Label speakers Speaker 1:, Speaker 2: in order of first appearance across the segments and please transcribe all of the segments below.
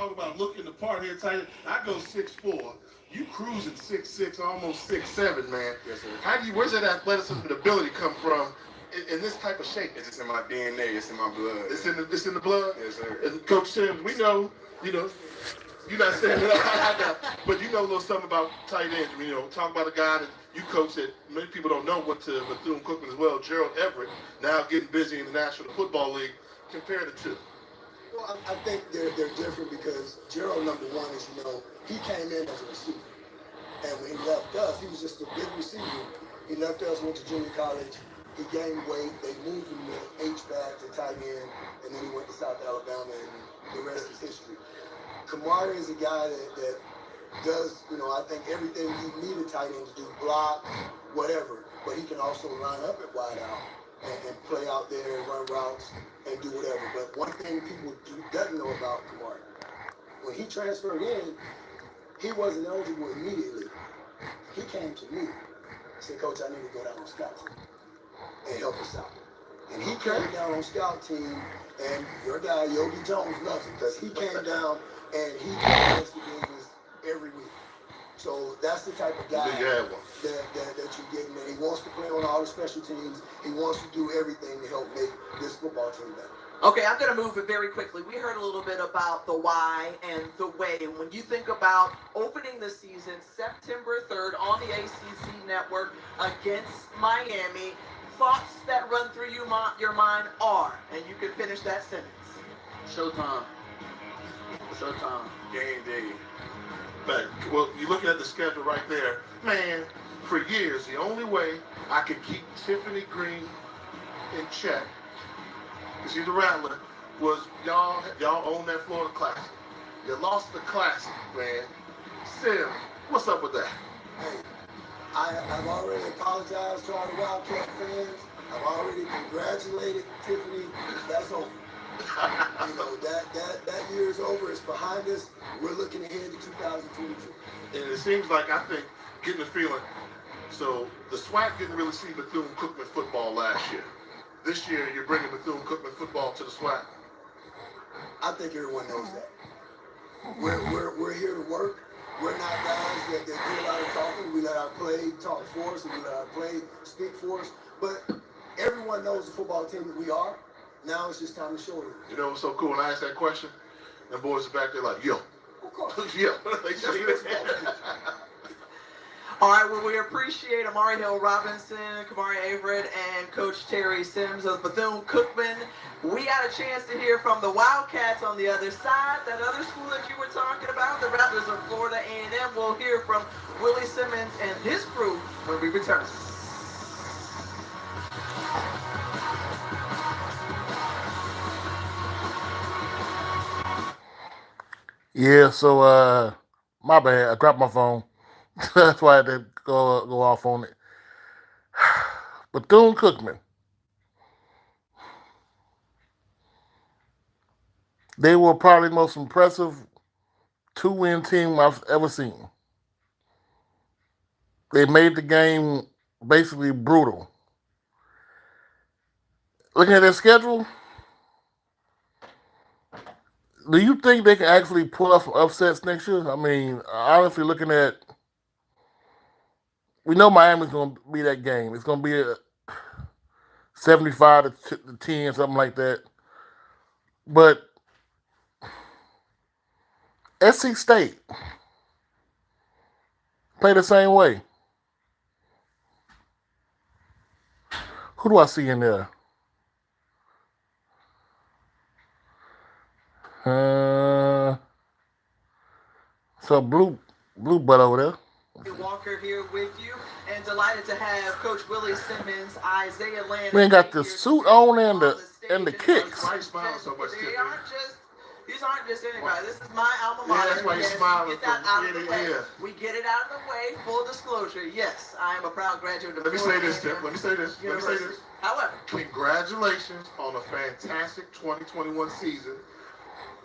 Speaker 1: talk about looking the part here, tight. I go 6'4". You cruising 6'6", almost 6'7", man.
Speaker 2: Yes, sir.
Speaker 1: Where's that athleticism and ability come from in this type of shape?
Speaker 2: It's just in my DNA. It's in my blood.
Speaker 1: It's in the blood.
Speaker 2: Yes, sir.
Speaker 1: And Coach Sims, we know, you're not saying that, but you know a little something about tight ends. Talk about a guy that you coach that many people don't know went to Bethune-Cookman as well, Gerald Everett, now getting busy in the National Football League. Compare the two.
Speaker 3: Well, I think they're different because Gerald, number one, is, he came in as a receiver. And when he left us, he was just a big receiver. He left us, went to junior college. He gained weight. They moved him to H-back to tight end, and then he went to South Alabama, and the rest is history. Kamari is a guy that does, I think everything you need a tight end to do, block, whatever. But he can also line up at wide out and play out there and run routes and do whatever. But one thing people doesn't know about Kamari, when he transferred in, he wasn't eligible immediately. He came to me, said, "Coach, I need to go down on scout team and help us out." And he came down on scout team, and your guy, Yogi Jones, loves it because he came down and he does the business every week. So that's the type of guy that you're getting. And he wants to play on all the special teams. He wants to do everything to help make this football team better.
Speaker 4: Okay, I'm going to move it very quickly. We heard a little bit about the why and the way. When you think about opening the season September 3rd on the ACC network against Miami, thoughts that run through your mind are, and you can finish that sentence.
Speaker 2: Showtime. Game day.
Speaker 1: Well, you're looking at the schedule right there. Man, for years, the only way I could keep Tiffany Green in check, because she's a Rattler, was y'all own that Florida Classic. You lost the Classic, man. Sim, what's up with that?
Speaker 3: Hey, I've already apologized to all the Wildcat fans. I've already congratulated Tiffany. That's over. That year is over. It's behind us. We're looking ahead to 2022.
Speaker 1: And it seems like, I think, getting the feeling, so the SWAC didn't really see Bethune-Cookman football last year. This year, you're bringing Bethune-Cookman football to the SWAC.
Speaker 3: I think everyone knows that. We're here to work. We're not guys that do a lot of talking. We let our play talk for us, and we let our play speak for us. But everyone knows the football team that we are. Now it's just time to show it.
Speaker 1: You know what's so cool? When I asked that question, the boys are back there like, yo.
Speaker 3: Of course.
Speaker 1: Yeah.
Speaker 4: All right, well, we appreciate Amari Hill-Robinson, Kamari Everett, and Coach Terry Sims of Bethune-Cookman. We got a chance to hear from the Wildcats on the other side, that other school that you were talking about, the Rattlers of Florida A&M. We'll hear from Willie Simmons and his crew when we return.
Speaker 5: Yeah, so my bad. I dropped my phone. That's why I had to go off on it. Bethune-Cookman. They were probably the most impressive 2-win team I've ever seen. They made the game basically brutal. Looking at their schedule, do you think they can actually pull off upsets next year? I mean, honestly, looking at, we know Miami's going to be that game. It's going to be a 75-10, something like that. But SC State play the same way. Who do I see in there? So blue butt over there.
Speaker 4: Walker here with you, and delighted to have Coach Willie Simmons, Isaiah Landon.
Speaker 5: Man got the suit on and the kicks.
Speaker 1: Why are you smiling so much, Tiffany?
Speaker 4: These aren't just anybody. This is my alma mater.
Speaker 1: Yeah, that's why you're smiling.
Speaker 4: Get that out of the way.
Speaker 1: Yeah.
Speaker 4: We get it out of the way. Full disclosure. Yes, I am a proud graduate of
Speaker 1: Let me say this, Tiff. Let me say this.
Speaker 4: However,
Speaker 1: congratulations on a fantastic 2021 season,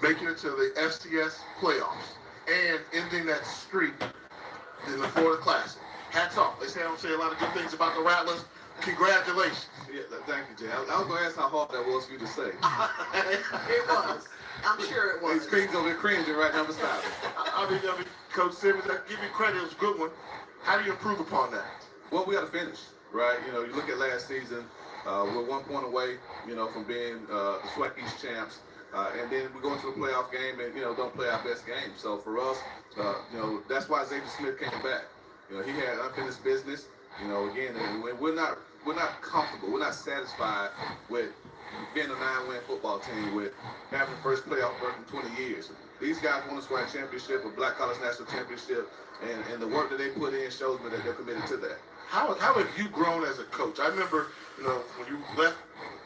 Speaker 1: making it to the FCS playoffs and ending that streak in the Florida Classic. Hats off. They say I don't say a lot of good things about the Rattlers. Congratulations.
Speaker 2: Yeah, thank you, Jay. I was going to ask how hard that was for you to say.
Speaker 4: it was. I'm sure it was.
Speaker 2: These queens over there cringing right now beside me.
Speaker 1: I mean, Coach Simmons, I give you credit. It was a good one. How do you improve upon that?
Speaker 2: Well, we got to finish, right? You know, you look at last season, we're 1 point away, from being the SWAC East champs. And then we go into a playoff game and, don't play our best game. So for us, that's why Xavier Smith came back. He had unfinished business. Again, and we're not comfortable. We're not satisfied with being a 9-win football team with having the first playoff berth in 20 years. These guys won a SWAC championship, a Black College National Championship, and the work that they put in shows me that they're committed to that.
Speaker 1: How have you grown as a coach? I remember, when you left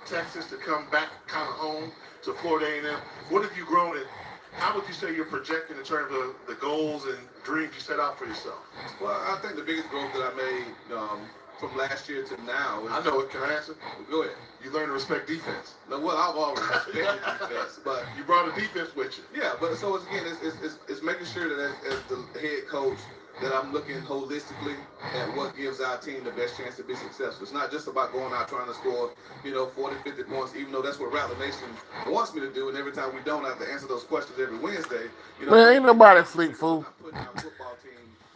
Speaker 1: Texas to come back kind of home to Florida A&M. What have you grown in? How would you say you're projecting in terms of the goals and dreams you set out for yourself?
Speaker 2: Well, I think the biggest growth that I made from last year to now is...
Speaker 1: I know it. Can I answer?
Speaker 2: Go ahead.
Speaker 1: You learn to respect defense.
Speaker 2: No, well, I've always respected defense, but...
Speaker 1: You brought a defense with you.
Speaker 2: Yeah, but so it's making sure that as the head coach, that I'm looking holistically at what gives our team the best chance to be successful. It's not just about going out trying to score, 40, 50 points, even though that's what Rattler Nation wants me to do, and every time we don't, I have to answer those questions every Wednesday.
Speaker 5: Man, ain't nobody sleep, fool.
Speaker 2: I'm putting our football team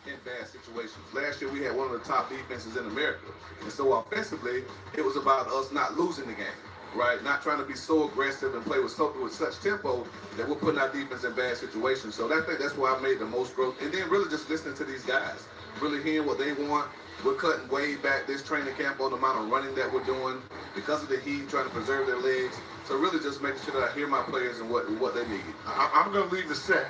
Speaker 2: in bad situations. Last year, we had one of the top defenses in America, and so offensively, it was about us not losing the game. Right, not trying to be so aggressive and play with such tempo that we're putting our defense in bad situations. So that's where I made the most growth. And then really just listening to these guys, really hearing what they want. We're cutting way back this training camp on the amount of running that we're doing because of the heat, trying to preserve their legs. So really just making sure that I hear my players and what they need.
Speaker 1: I'm going to leave the set.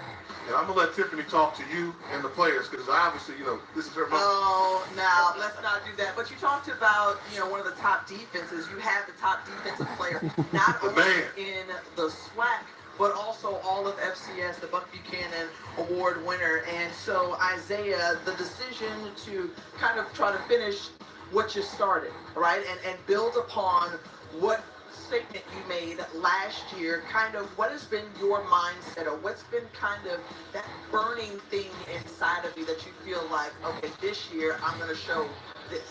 Speaker 1: And I'm going to let Tiffany talk to you and the players because obviously, this is her moment.
Speaker 4: Oh, now, let's not do that. But you talked about, one of the top defenses. You have the top defensive player, not only in the SWAC, but also all of FCS, the Buck Buchanan Award winner. And so, Isaiah, the decision to kind of try to finish what you started, right, and build upon what statement you made last year, kind of what has been your mindset, or what's been kind of that burning thing inside of you that you feel like, okay, this year I'm going to show this?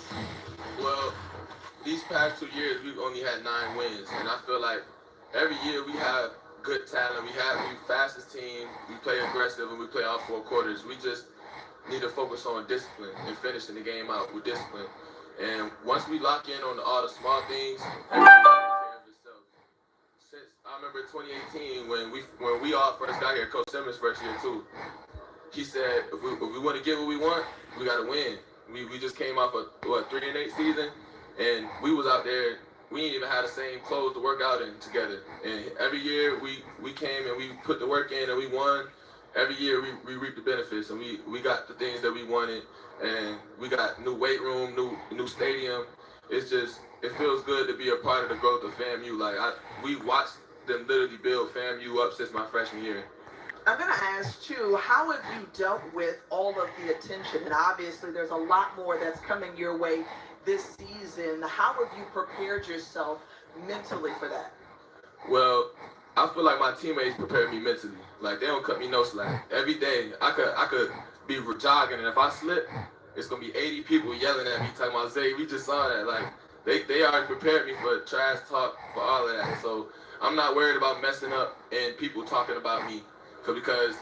Speaker 6: Well, these past 2 years we've only had 9 wins, and I feel like every year we have good talent. We fastest team, we play aggressive, and we play all 4 quarters. We just need to focus on discipline and finishing the game out with discipline. And once we lock in on all the small things, I remember 2018 when we all first got here, Coach Simmons' first year too. He said, if we want to get what we want, we got to win. We just came off a 3-8 season, and we was out there. We didn't even have the same clothes to work out in together. And every year we came and we put the work in and we won. Every year we reaped the benefits, and we got the things that we wanted, and we got new weight room, new stadium. It feels good to be a part of the growth of FAMU. We watched them literally build FAMU up since my freshman year.
Speaker 4: I'm going to ask, too, how have you dealt with all of the attention? And obviously there's a lot more that's coming your way this season. How have you prepared yourself mentally for that?
Speaker 6: Well, I feel like my teammates prepared me mentally. Like, they don't cut me no slack. Every day, I could be jogging, and if I slip, it's going to be 80 people yelling at me, talking about, Zay, we just saw that. Like, they already prepared me for trash talk, for all of that. So I'm not worried about messing up and people talking about me, because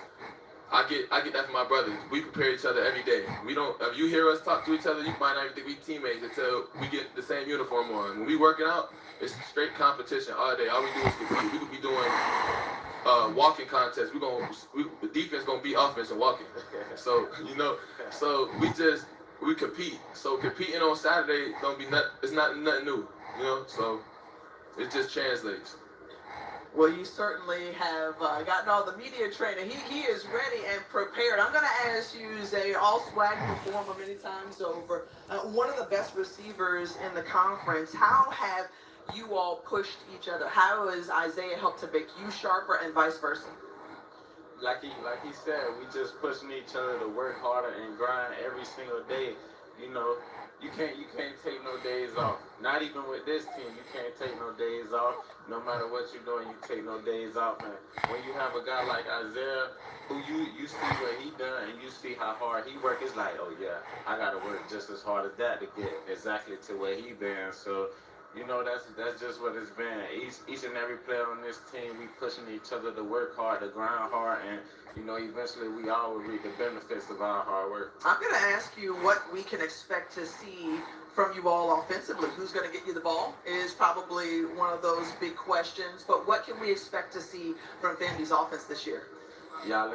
Speaker 6: I get that from my brothers. We prepare each other every day. We don't. If you hear us talk to each other, you might not even think we teammates until we get the same uniform on. When we working out, it's straight competition all day. All we do is compete. We could be doing walking contests. The defense gonna be offense and walking. So we compete. So competing on Saturday it's not nothing new. So it just translates.
Speaker 4: Well, you certainly have gotten all the media training. He is ready and prepared. I'm going to ask you, Zay, all SWAC performer many times over, one of the best receivers in the conference. How have you all pushed each other? How has Isaiah helped to make you sharper and vice versa?
Speaker 7: Like he said, we just pushing each other to work harder and grind every single day. You can't take no days off. Not even with this team, you can't take no days off. No matter what you're doing, you take no days off, man. When you have a guy like Isaiah, who you see what he done and you see how hard he work, it's like, oh yeah, I gotta work just as hard as that to get exactly to where he been. So You know, that's just what it's been. Each and every player on this team, we pushing each other to work hard, to grind hard, and you know, eventually we all will reap the benefits of our hard work.
Speaker 4: I'm going to ask you what we can expect to see from you all offensively. Who's going to get you the ball is probably one of those big questions. But what can we expect to see from Vandy's offense this year?
Speaker 7: Y'all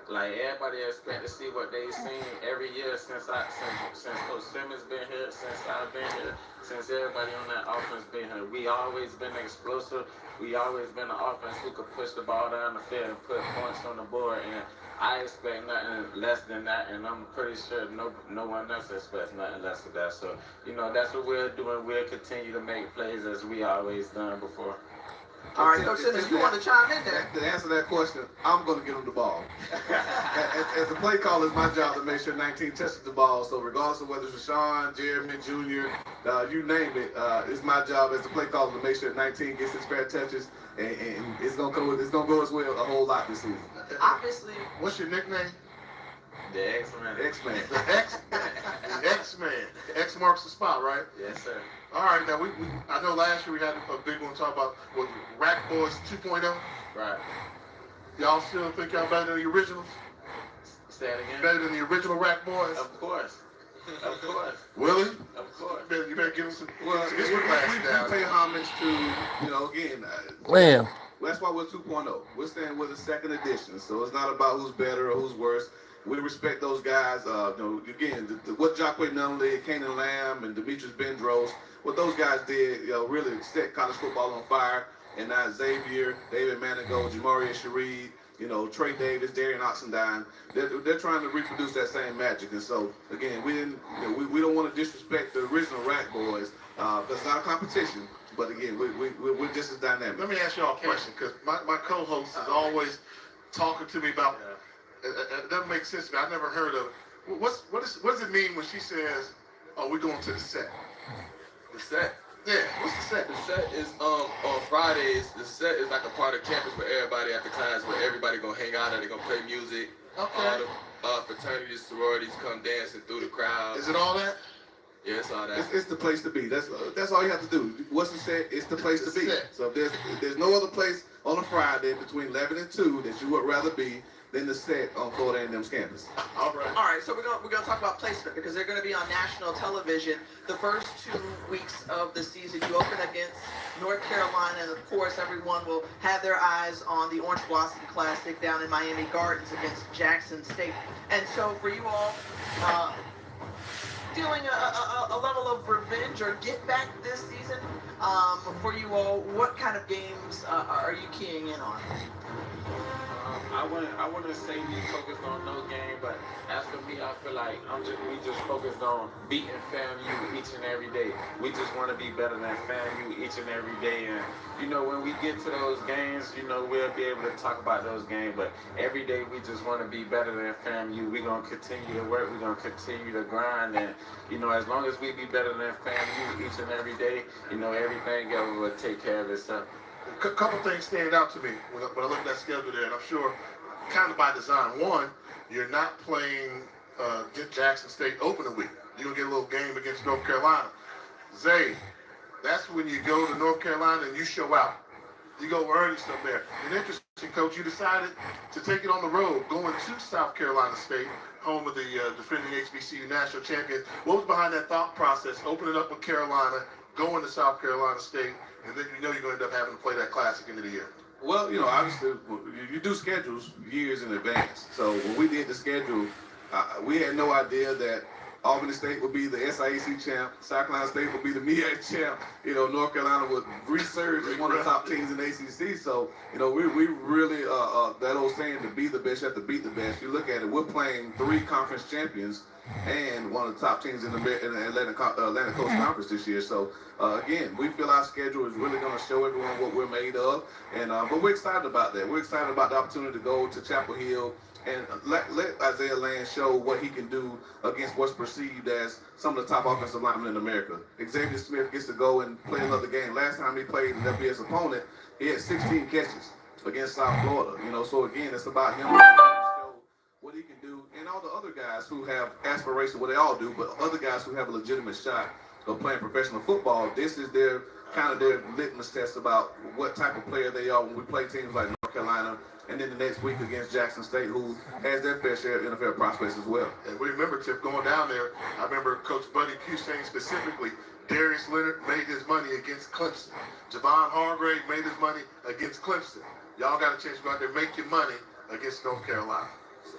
Speaker 7: like everybody expect to see what they've seen every year since Coach Simmons been here, since I've been here, since everybody on that offense been here. We always been explosive. We always been an offense who could push the ball down the field and put points on the board. And I expect nothing less than that, and I'm pretty sure no one else expects nothing less than that. So, you know, that's what we're doing. We'll continue to make plays as we always done before.
Speaker 4: All right, Coach Simmons, you want to chime in there?
Speaker 2: To answer that question, I'm going to get him the ball. As a play caller, it's my job to make sure 19 touches the ball. So regardless of whether it's Rashawn, Jeremy, Jr., you name it, it's my job as the play caller to make sure 19 gets his fair touches, and it's going to go as well a whole lot this season.
Speaker 4: Obviously.
Speaker 1: What's your nickname?
Speaker 7: The X-Man.
Speaker 2: X-Man.
Speaker 1: The X-Man. X marks the spot, right?
Speaker 7: Yes, sir.
Speaker 1: All right, now I know last year we had a big one talk about what Rack Boys 2.0.
Speaker 7: Right.
Speaker 1: Y'all still think y'all better than the originals?
Speaker 7: Say it again.
Speaker 1: Better than the original Rack Boys?
Speaker 7: Of course. Of course.
Speaker 1: Willie?
Speaker 7: Of course.
Speaker 1: You better give us some
Speaker 2: Well, we pay homage to, you know, again,
Speaker 5: Man,
Speaker 2: that's why we're 2.0. We're staying with the second edition, so it's not about who's better or who's worse. We respect those guys. You know, again, what Jacquet Nunley, Kanan Lamb, and Demetrius Bendros, what those guys did, you know, really set college football on fire. And now Xavier, David Manigo, Jamari Shareed, you know, Trey Davis, Darian Oxendine, they're trying to reproduce that same magic. And so, again, we don't want to disrespect the original Rack Boys because it's not a competition. But again, we're just as dynamic.
Speaker 1: Let me ask y'all a question, because my co-host is always talking to me about. It doesn't make sense to me. I never heard of it. What does it mean when she says, "Oh, we're going to the set"?
Speaker 6: The set.
Speaker 1: Yeah. What's the set?
Speaker 6: The set is on Fridays. The set is like a part of campus where everybody at the class, where everybody gonna hang out and they gonna play music.
Speaker 1: Okay.
Speaker 6: All the fraternities, sororities come dancing through the crowd.
Speaker 1: Is it all that?
Speaker 6: Yeah, it's all that.
Speaker 2: It's the place to be. That's all you have to do. What's the set? It's the place to be. So if there's no other place on a Friday between 11 and 2 that you would rather be than the set on Florida A&M's campus.
Speaker 1: All right.
Speaker 4: All right, so we're gonna talk about placement because they're gonna be on national television the first 2 weeks of the season. You open against North Carolina, and of course, everyone will have their eyes on the Orange Blossom Classic down in Miami Gardens against Jackson State. And so, for you all, feeling a level of revenge or get back this season, for you all, what kind of games are you keying in on?
Speaker 7: I wouldn't say we focused on no game, but as for me, I feel like we just focused on beating FAMU each and every day. We just want to be better than FAMU each and every day, and you know, when we get to those games, you know, we'll be able to talk about those games. But every day we just want to be better than FAMU. We're gonna continue to work. We're gonna continue to grind, and you know, as long as we be better than FAMU each and every day, you know, everything else will take care of itself.
Speaker 1: A couple things stand out to me when I look at that schedule there, and I'm sure kind of by design. One, you're not playing Jackson State opening week. You're going to get a little game against North Carolina. Zay, that's when you go to North Carolina and you show out. You go early stuff there. And interesting, Coach, you decided to take it on the road, going to South Carolina State, home of the defending HBCU national champion. What was behind that thought process, opening up with Carolina, going to South Carolina State, and then you know you're going to end up having to play that classic into the year?
Speaker 2: Well, you know, obviously, you do schedules years in advance. So when we did the schedule, we had no idea that Albany State would be the SIAC champ, South Carolina State would be the MEAC champ. You know, North Carolina would resurge as one of the top teams in the ACC. So, you know, we really, that old saying, to be the best, you have to beat the best. You look at it, we're playing 3 conference champions and one of the top teams in the Atlantic Coast Conference this year. So, again, we feel our schedule is really going to show everyone what we're made of. And but we're excited about that. We're excited about the opportunity to go to Chapel Hill and let Isaiah Land show what he can do against what's perceived as some of the top offensive linemen in America. Xavier Smith gets to go and play another game. Last time he played an FBS opponent, he had 16 catches against South Florida. You know, so again, it's about him to show what he can do, and all the other guys who have aspirations, well, they all do, but other guys who have a legitimate shot of playing professional football, this is their kind of their litmus test about what type of player they are when we play teams like North Carolina, and then the next week against Jackson State, who has their fair share of NFL prospects as well.
Speaker 1: And we remember, Tip, going down there, I remember Coach Buddy Pugh saying specifically, Darius Leonard made his money against Clemson. Javon Hargrave made his money against Clemson. Y'all got a chance to go out there and make your money against North Carolina.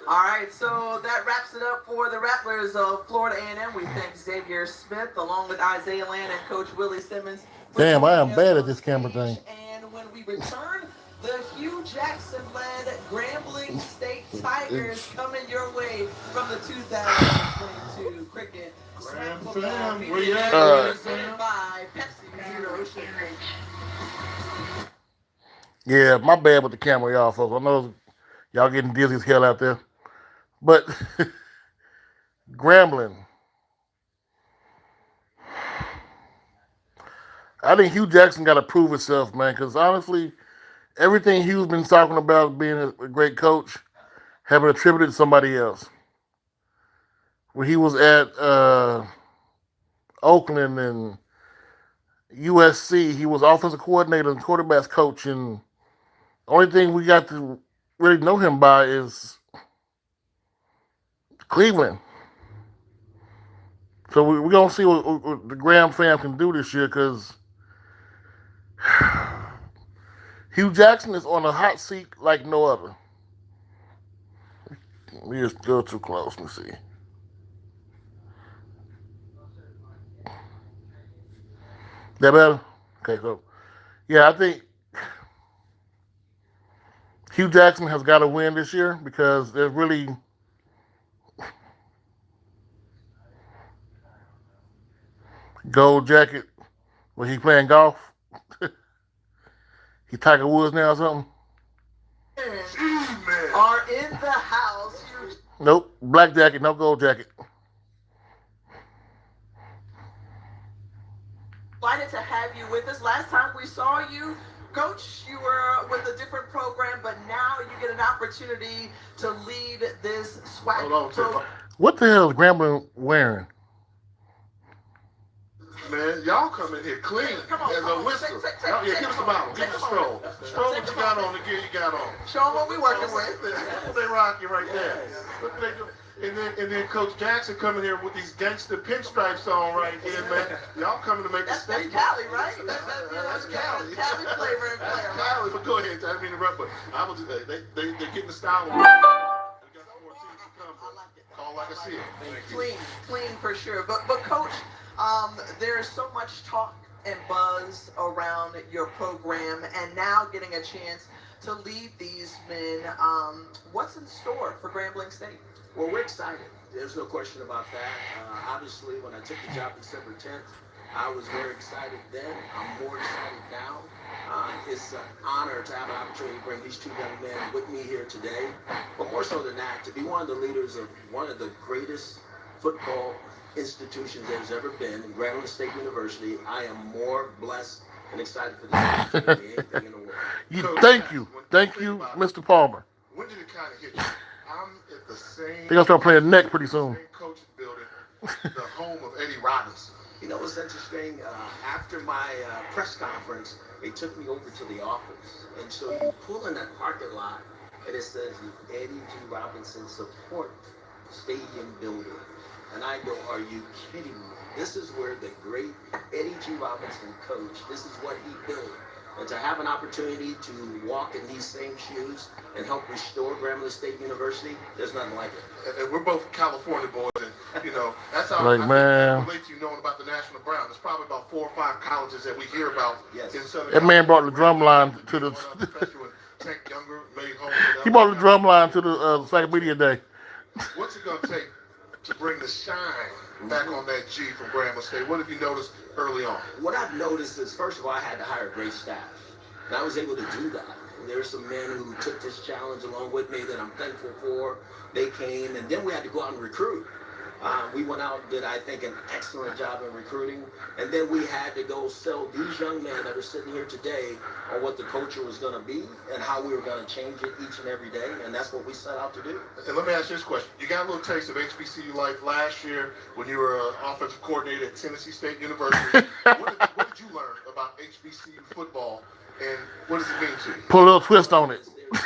Speaker 4: All right, so that wraps it up for the Rattlers of Florida A&M. We thank Xavier Smith along with Isaiah Land and Coach Willie Simmons.
Speaker 5: Damn, I am bad at this camera thing.
Speaker 4: And when we return, the Hugh Jackson-led Grambling State Tigers coming your way from the 2022 cricket.
Speaker 1: Grand
Speaker 4: Slam
Speaker 1: Slam,
Speaker 4: football
Speaker 1: where you at?
Speaker 4: presented by Pepsi Zero Sugar.
Speaker 5: Yeah, my bad with the camera, y'all, folks. I know y'all getting dizzy as hell out there. But Grambling. I think Hugh Jackson got to prove himself, man, because honestly, everything Hugh's been talking about being a great coach have been attributed to somebody else. When he was at Oakland and USC, he was offensive coordinator and quarterbacks coach, and the only thing we got to really know him by is Cleveland. So we're going to see what the Graham fam can do this year, because Hugh Jackson is on a hot seat like no other. We just go too close. Let me see. That better? Okay, so yeah, I think Hugh Jackson has got to win this year, because there's really gold jacket when he playing golf. He Tiger Woods now or something.
Speaker 4: Are in the house.
Speaker 5: Nope, black jacket, no gold jacket.
Speaker 4: Excited to have you with us. Last time we saw you, Coach, you were with a different program, but now you get an opportunity to lead this SWAC program.
Speaker 5: What the hell is Grambling wearing?
Speaker 1: Man, y'all come in here clean as a whistle. Yeah, give us a bottle. Give us a stroll. Stroll what you got on, the gear you got on.
Speaker 4: Show them what we working with.
Speaker 1: That's what they rock you right there. Look what they do. And then Coach Jackson coming here with these gangster pinstripes on right here, man. Y'all coming to make a statement.
Speaker 4: That's Cali, right?
Speaker 1: That's Cali.
Speaker 4: Cali flavor and
Speaker 1: That's
Speaker 4: flair.
Speaker 1: Cali. But go ahead, I didn't mean to interrupt, but I was they getting the style of it. We got some more teams to come.
Speaker 4: I like it.
Speaker 1: Call like I see it.
Speaker 4: Clean for sure. But Coach, there's so much talk and buzz around your program, and now getting a chance to lead these men. What's in store for Grambling State?
Speaker 8: Well, we're excited. There's no question about that. Obviously, when I took the job December 10th, I was very excited then. I'm more excited now. It's an honor to have an opportunity to bring these two young men with me here today. But more so than that, to be one of the leaders of one of the greatest football institutions there's ever been, in Grambling State University, I am more blessed and excited for this opportunity than anything in the world.
Speaker 5: Thank you, Mr. Palmer.
Speaker 1: When did it kind of hit you? I'm at the same.
Speaker 5: They're gonna start playing neck pretty soon.
Speaker 1: Same coaching building, the home of Eddie Robinson.
Speaker 8: You know what's interesting? After my press conference, they took me over to the office. And so you pull in that parking lot, and it says the Eddie G. Robinson Support Stadium Building. And I go, are you kidding me? This is where the great Eddie G. Robinson coached. This is what he built. And to have an opportunity to walk in these same shoes and help restore Grambling State University, there's nothing like it.
Speaker 1: And we're both California boys, and you know that's how
Speaker 5: Like,
Speaker 1: I
Speaker 5: man.
Speaker 1: relate to you knowing about the National Brown. There's probably about 4 or 5 colleges that we hear about
Speaker 8: Yes.
Speaker 1: in Southern
Speaker 5: That man brought the drum line to the.
Speaker 1: Tank Younger made home.
Speaker 5: He brought the drum line to the SWAC Media Day.
Speaker 1: What's it gonna take to bring the shine back on that G from Grambling State? What have you noticed early on?
Speaker 8: What I've noticed is, first of all, I had to hire a great staff. And I was able to do that. There are some men who took this challenge along with me that I'm thankful for. They came, and then we had to go out and recruit. We went out and did, I think, an excellent job in recruiting. And then we had to go sell these young men that are sitting here today on what the culture was going to be and how we were going to change it each and every day. And that's what we set out to do.
Speaker 1: And let me ask you this question. You got a little taste of HBCU life last year when you were an offensive coordinator at Tennessee State University. What did you learn about HBCU football, and what does it mean to you?
Speaker 5: Put a little twist on it.
Speaker 8: There's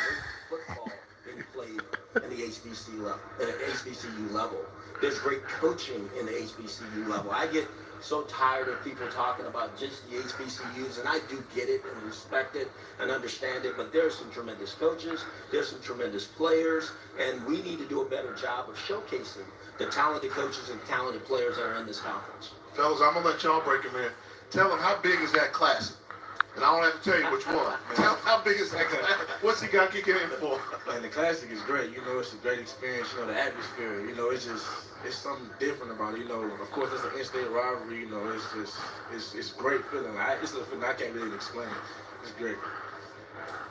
Speaker 8: great football being played in the HBCU level. There's great coaching in the HBCU level. I get so tired of people talking about just the HBCUs, and I do get it and respect it and understand it, but there's some tremendous coaches, there's some tremendous players, and we need to do a better job of showcasing the talented coaches and talented players that are in this conference.
Speaker 1: Fellas, I'm going to let y'all break them in. Tell them how big is that classic? And I don't have to tell you which one. Tell them how big is that classic? What's he got kicking in for?
Speaker 9: And the classic is great. You know, it's a great experience. You know, the atmosphere. You know, it's something different about it. You know, of course, it's an in-state rivalry. You know, it's great feeling. It's a feeling I can't really explain. It's great.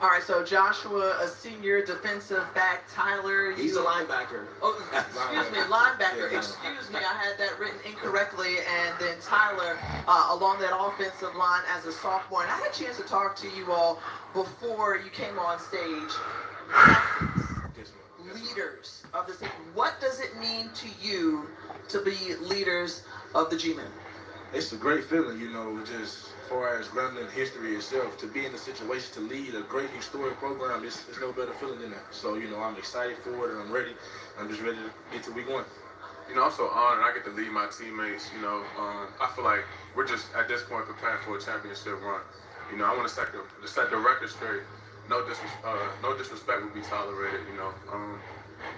Speaker 4: All right, so Joshua, a senior defensive back. Tyler,
Speaker 8: He's a linebacker.
Speaker 4: Oh, excuse me, linebacker. Excuse me, I had that written incorrectly. And then Tyler, along that offensive line as a sophomore. And I had a chance to talk to you all before you came on stage. Leaders of the team. What does it mean to you to be leaders of the G-Men?
Speaker 9: It's a great feeling, you know, just as far as Grambling history itself, to be in the situation to lead a great historic program, it's no better feeling than that. So, you know, I'm excited for it and I'm ready. I'm just ready to get to week one.
Speaker 10: You know, I'm so honored I get to lead my teammates. You know, I feel like we're just at this point preparing for a championship run. You know, I want to set the record straight. No disrespect will be tolerated. You know,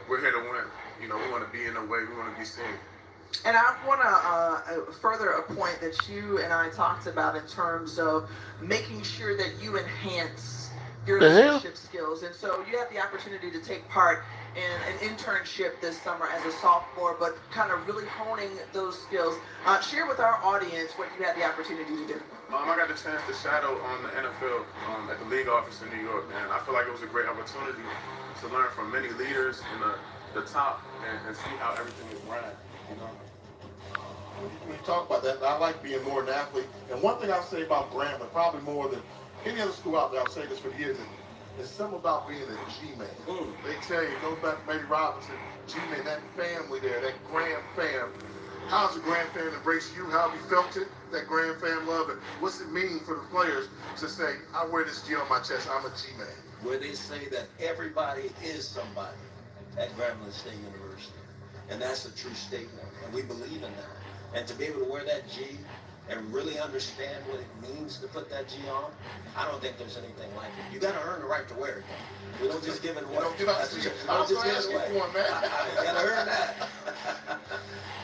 Speaker 10: we're here to win. You know, we want to be in the way. We want to be seen.
Speaker 4: And I want to further a point that you and I talked about in terms of making sure that you enhance your leadership skills. And so you have the opportunity to take part in an internship this summer as a sophomore, but kind of really honing those skills. Share with our audience what you had the opportunity to do.
Speaker 10: I got the chance to shadow on the NFL at the league office in New York, and I feel like it was a great opportunity to learn from many leaders in the top and see how everything is ran. You know.
Speaker 1: When you talk about that, I like being more an athlete. And one thing I'll say about Grambling, probably more than any other school out there, I'll say this for years, it's something about being a G-man. They tell you, go back to Eddie Robinson, G-man, that family there, that Grand fam. How's the Grand fam embrace you? How have you felt it, that Grand fam love? And what's it mean for the players to say, I wear this G on my chest, I'm a G-man?
Speaker 8: Where they say that everybody is somebody at Grambling State University. And that's a true statement, and we believe in that. And to be able to wear that G and really understand what it means to put that G on, I don't think there's anything like it. You got to earn the right to wear it. We don't just give it away.
Speaker 1: You don't give out the G. I was going to ask you for one, man.
Speaker 8: You got to earn that.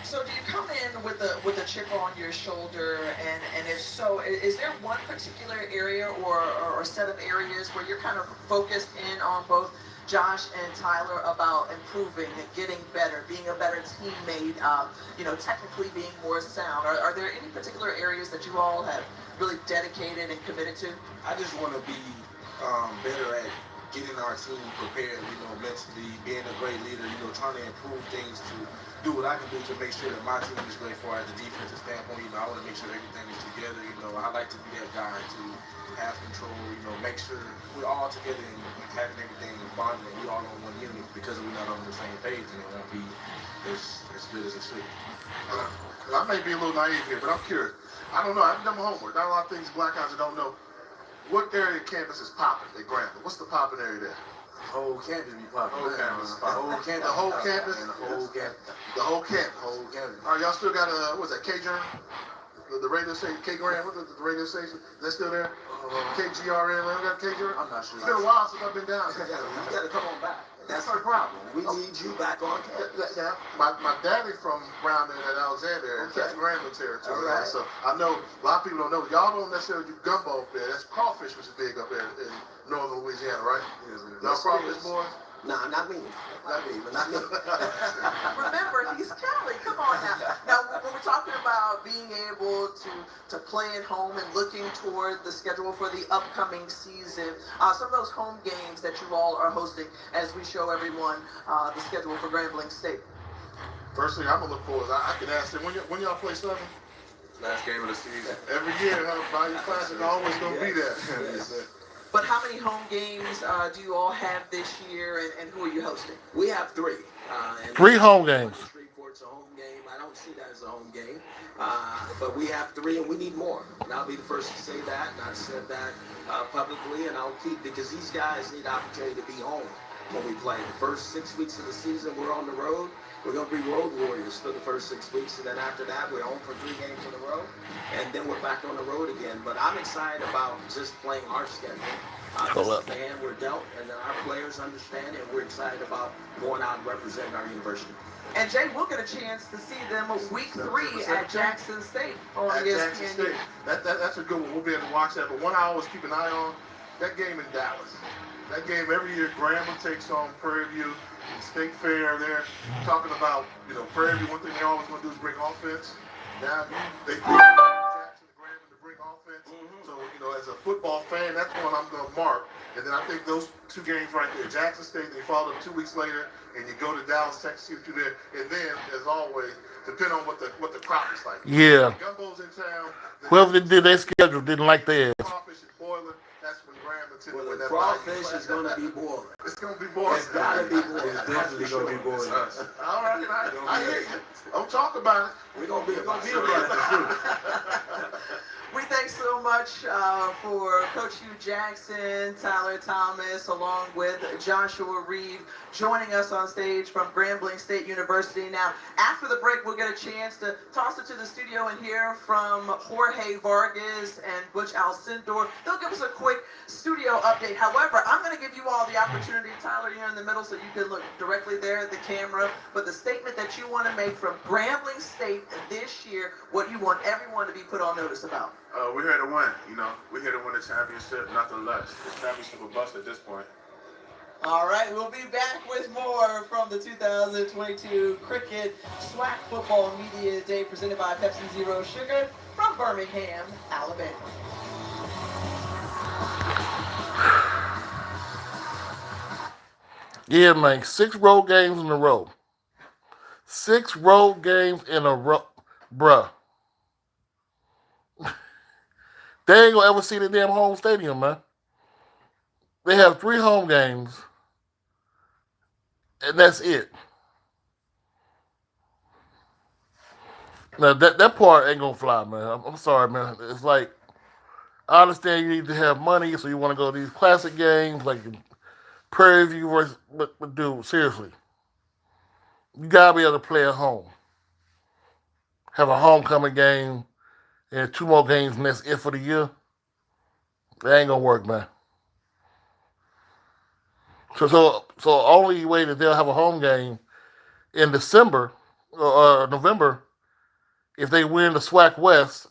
Speaker 4: So do you come in with a chip on your shoulder, and if so, is there one particular area or set of areas where you're kind of focused in on both Josh and Tyler about improving and getting better, being a better teammate, technically being more sound? Are there any particular areas that you all have really dedicated and committed to?
Speaker 9: I just want to be better at getting our team prepared, mentally, being a great leader, trying to improve things to do what I can do to make sure that my team is great for as a defensive standpoint. I want to make sure everything is together. I like to be that guy to have control, make sure we're all together and having everything bonded and we all on one unit, because if we're not on the same page, then it won't be as good as it should.
Speaker 1: I may be a little naive here, but I'm curious. I don't know. I've done my homework. Not a lot of things black guys don't know. What area of campus is popping at Grambling? What's the popping area there?
Speaker 9: The whole campus be popping.
Speaker 1: The whole campus.
Speaker 9: The whole campus.
Speaker 1: The whole campus?
Speaker 9: And the whole campus.
Speaker 1: The whole campus.
Speaker 9: The whole campus.
Speaker 1: All right, y'all still got what's that, K-Journal? The radio station, K-Gram, what's the radio station? Is that still there? KGRN, we got K-Journal?
Speaker 9: I'm not sure.
Speaker 1: It's been a while since I've been down there.
Speaker 8: You got to come on back.
Speaker 1: That's our problem.
Speaker 8: We need you back on campus.
Speaker 1: Yeah, my daddy from around there at Alexander, that's Grambling territory.
Speaker 8: All right.
Speaker 1: So I know a lot of people don't know. Y'all don't necessarily do gumbo up there. That's crawfish, which is big up there in northern Louisiana, right? Y'all crawfish boys?
Speaker 8: Nah, not me. Not me.
Speaker 4: Remember, he's Cali. Come on now. Now, when we're talking about being able to play at home and looking toward the schedule for the upcoming season, some of those home games that you all are hosting as we show everyone the schedule for Grambling State.
Speaker 1: First thing I'm gonna look for is I can ask them when y'all play Southern.
Speaker 10: Last game of the season.
Speaker 1: Every year, Bayou Classic always gonna be there.
Speaker 3: Yes.
Speaker 4: But how many home games do you all have this year, and who are you hosting?
Speaker 8: We have three. And
Speaker 5: 3 home games.
Speaker 8: Shreveport's a home game. I don't see that as a home game. But we have 3, and we need more. And I'll be the first to say that. And I've said that publicly, and I'll keep, because these guys need opportunity to be home when we play. The first 6 weeks of the season, we're on the road. We're going to be road warriors for the first 6 weeks, and then after that, we're home for 3 games in a row, and then we're back on the road again. But I'm excited about just playing our schedule. This is the hand we're dealt, and our players understand, and we're excited about going out and representing our university.
Speaker 4: And Jay, we'll get a chance to see them week 3 at Jackson State on
Speaker 1: At Jackson
Speaker 4: ESPN.
Speaker 1: State. That's a good one. We'll be able to watch that. But one I always keep an eye on, that game in Dallas. That game every year, Grambling takes on Prairie View. State Fair, they're talking about, Prairie View. One thing they always want to do is bring offense. Now they bring Jackson to Grambling to bring offense. So, as a football fan, that's one I'm going to mark. And then I think those 2 games right there, Jackson State, they followed up 2 weeks later, and you go to Dallas, Texas, see what you there. And then, as always, depend on what the crop is like.
Speaker 5: Yeah.
Speaker 1: Gumbo's in town.
Speaker 5: Whoever did their schedule didn't like theirs.
Speaker 1: Crawfish is boiling. That's when Grambling tended
Speaker 8: Well,
Speaker 1: with
Speaker 8: the
Speaker 1: that
Speaker 8: crawfish is going to be boiling.
Speaker 1: It's going to be boiling.
Speaker 8: It's got to be boiling.
Speaker 9: It's definitely going to be boiling.
Speaker 1: All right, I hear you. Don't talk about it.
Speaker 8: We're going to be about it.
Speaker 4: We thank so much for Coach Hugh Jackson, Tyler Thomas, along with Joshua Reed, joining us on stage from Grambling State University. Now, after the break, we'll get a chance to toss it to the studio and hear from Jorge Vargas and Butch Alcindor. They'll give us a quick studio update. However, I'm going to give you all the opportunity, Tyler, you're in the middle, so you can look directly there at the camera. But the statement that you want to make from Grambling State this year, what you want everyone to be put on notice about.
Speaker 10: We're here to win, We're here to win the championship, nothing less. The championship will bust at this point.
Speaker 4: All right, we'll be back with more from the 2022 Cricket SWAC Football Media Day presented by Pepsi Zero Sugar from Birmingham, Alabama.
Speaker 5: Yeah, man. 6 road games in a row. 6 road games in a row. Bruh. They ain't gonna ever see the damn home stadium, man. They have 3 home games, and that's it. Now, that part ain't gonna fly, man. I'm sorry, man. It's like, I understand you need to have money, so you want to go to these classic games, like Prairie View versus, but dude, seriously. You gotta be able to play at home. Have a homecoming game, and 2 more games, and that's it for the year. That ain't gonna work, man. So only way that they'll have a home game in December or November if they win the SWAC West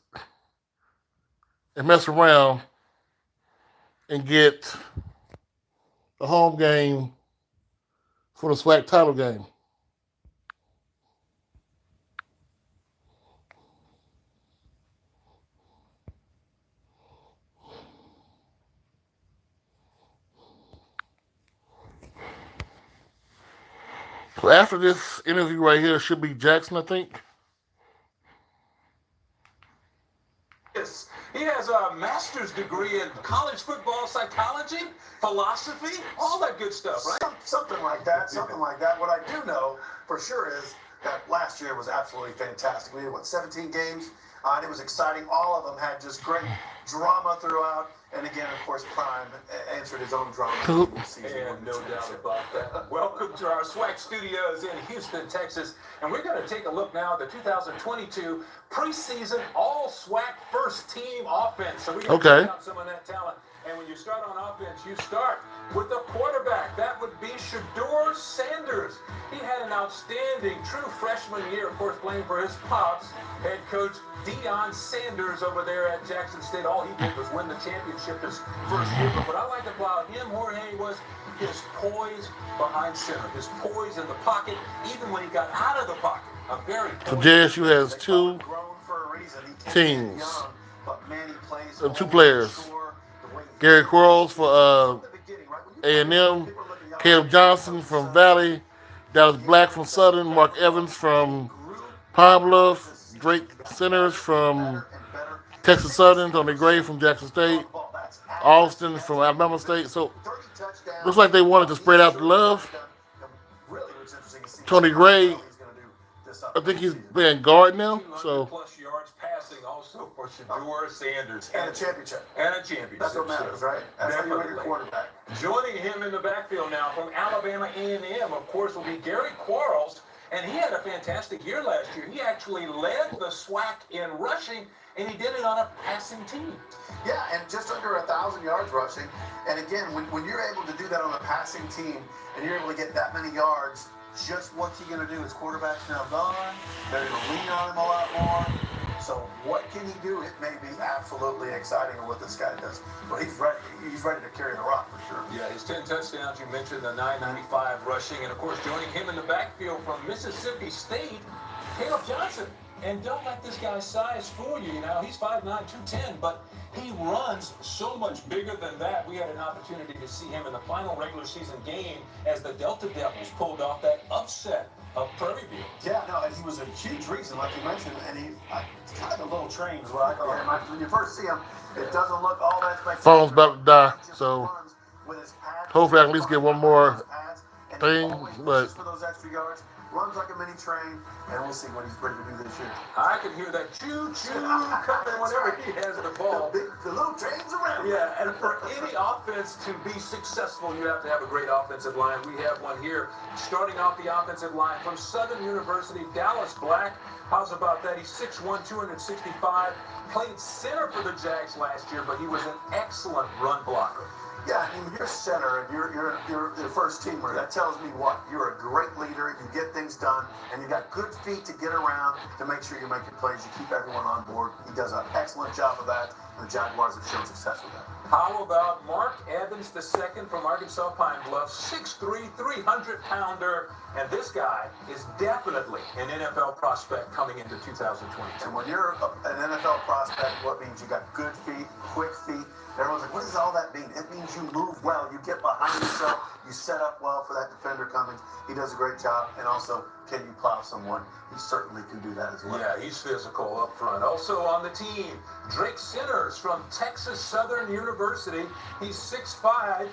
Speaker 5: and mess around and get a home game for the SWAC title game. So after this interview right here should be Jackson, I think.
Speaker 11: Yes. He has a master's degree in college football psychology, philosophy, all that good stuff, right?
Speaker 12: Something like that. What I do know for sure is that last year was absolutely fantastic. We had, 17 games, and it was exciting. All of them had just great drama throughout. And again, of course, Prime answered his own drama.
Speaker 11: And no doubt about that. Welcome to our SWAC studios in Houston, Texas. And we're going to take a look now at the 2022 preseason all-SWAC first-team offense. So we're going to check out some of that talent. And when you start on offense, you start with the quarterback. That would be Shador Sanders. He had an outstanding true freshman year, of course, playing for his pops, head coach Deion Sanders over there at Jackson State. All he did was win the championship his first year. But what I liked about him, Jorge, was his poise behind center, his poise in the pocket, even when he got out of the pocket.
Speaker 5: So JSU has 2 teams, 2 players. Gary Quarles for A&M, Caleb Johnson from Valley Dallas Black from Southern, Mark Evans from Pine Bluff, Drake Centers from Texas Southern, Tony Gray from Jackson State, Alston from Alabama State. So looks like they wanted to spread out the love. Tony Gray, I think he's playing guard now. So
Speaker 11: plus yards passing also for Shador Sanders.
Speaker 12: And a championship.
Speaker 11: And a championship.
Speaker 12: That's what matters, right? That's how you win your quarterback.
Speaker 11: Joining him in the backfield now from Alabama A&M, of course, will be Gary Quarles. And he had a fantastic year last year. He actually led the SWAC in rushing, and he did it on a passing team.
Speaker 12: Yeah, and just under 1,000 yards rushing. And again, when you're able to do that on a passing team, and you're able to get that many yards, just what's he going to do? His quarterback's now gone. They're going to lean on him a lot more. So what can he do? It may be absolutely exciting what this guy does. But he's ready. He's ready to carry the rock for sure.
Speaker 11: Yeah, his 10 touchdowns, you mentioned the 995 rushing. And, of course, joining him in the backfield from Mississippi State, Caleb Johnson. And don't let this guy's size fool you. You know, he's 5'9", 210, but he runs so much bigger than that. We had an opportunity to see him in the final regular season game as the Delta Devils pulled off that upset of Prairie View.
Speaker 12: Yeah, no, and he was a huge reason, like you mentioned, and he's kind of a little trained is what I call him. When you first see him, it doesn't look all that spectacular.
Speaker 5: phone's about to die. So hopefully I can at least get one more thing. But
Speaker 12: for those extra yards, runs like a mini train, and we'll see what he's ready to do this year.
Speaker 11: I can hear that choo-choo coming whenever he has the ball.
Speaker 12: The little trains around.
Speaker 11: Yeah, and for any offense to be successful, you have to have a great offensive line. We have one here. Starting off the offensive line from Southern University, Dallas Black. How's about that? He's 6'1", 265. Played center for the Jags last year, but he was an excellent run blocker.
Speaker 12: Yeah, I mean, you're center and you're the first teamer. That tells me what? You're a great leader. You get things done, and you got good feet to get around to make sure you're making plays. You keep everyone on board. He does an excellent job of that, and the Jaguars have shown success with that.
Speaker 11: How about Mark Evans II from Arkansas Pine Bluff, 6'3", 300-pounder, and this guy is definitely an NFL prospect coming into 2022.
Speaker 12: And when you're an NFL prospect, what means you got good feet, quick feet. Everyone's like, what does all that mean? It means you move well, you get behind yourself, you set up well for that defender coming. He does a great job, and also, can you plow someone? He certainly can do that as well.
Speaker 11: Yeah, he's physical up front. Also on the team, Drake Centers from Texas Southern University. He's 6'4",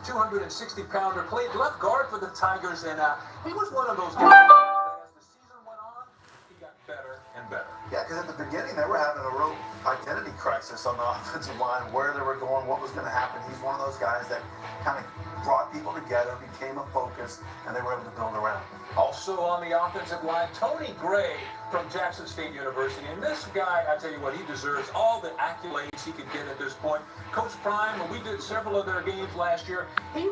Speaker 11: 260-pounder. Played left guard for the Tigers, and he was one of those guys that as the season went on, he got better and better.
Speaker 12: Yeah, because at the beginning, they were having a real identity crisis on the offensive line, where they were going, what was going to happen. He's one of those guys that kind of brought people together, became a focus, and they were able to build around him.
Speaker 11: Also on the offensive line, Tony Gray from Jackson State University. And this guy, I tell you what, he deserves all the accolades he could get at this point. Coach Prime, when we did several of their games last year, he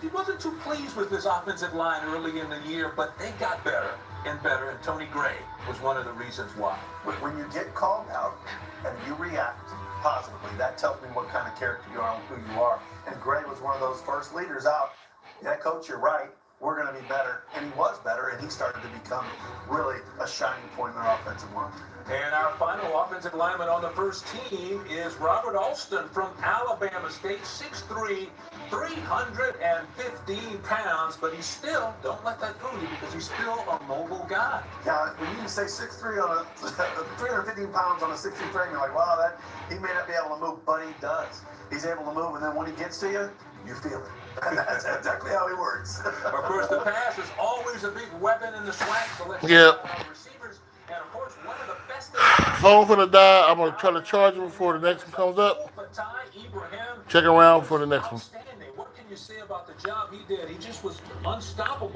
Speaker 11: wasn't too pleased with this offensive line early in the year, but they got better and better, and Tony Gray was one of the reasons why.
Speaker 12: When you get called out and you react positively, that tells me what kind of character you are and who you are. And Gray was one of those first leaders out. Yeah, coach, you're right. We're going to be better. And he was better, and he started to become really a shining point in our offensive line.
Speaker 11: And our final offensive lineman on the first team is Robert Alston from Alabama State, 6'3", 315 pounds, but he's still, don't let that fool you, because he's still a mobile guy.
Speaker 12: Yeah, when you say 6'3" on a 315 pounds on a 6'2" frame, you're like, wow, that he may not be able to move, but he does. He's able to move, and then when he gets to you, you feel it. And that's exactly how he works.
Speaker 11: Of course, the pass is always a big weapon in the SWAC, so let's
Speaker 5: Yep.
Speaker 11: check out our receivers. And of course, one of the best
Speaker 5: phone finna die. I'm gonna try to charge him before the next one comes up. Check around for the next one.
Speaker 11: Outstanding. What can you say about the job he did? He just was unstoppable.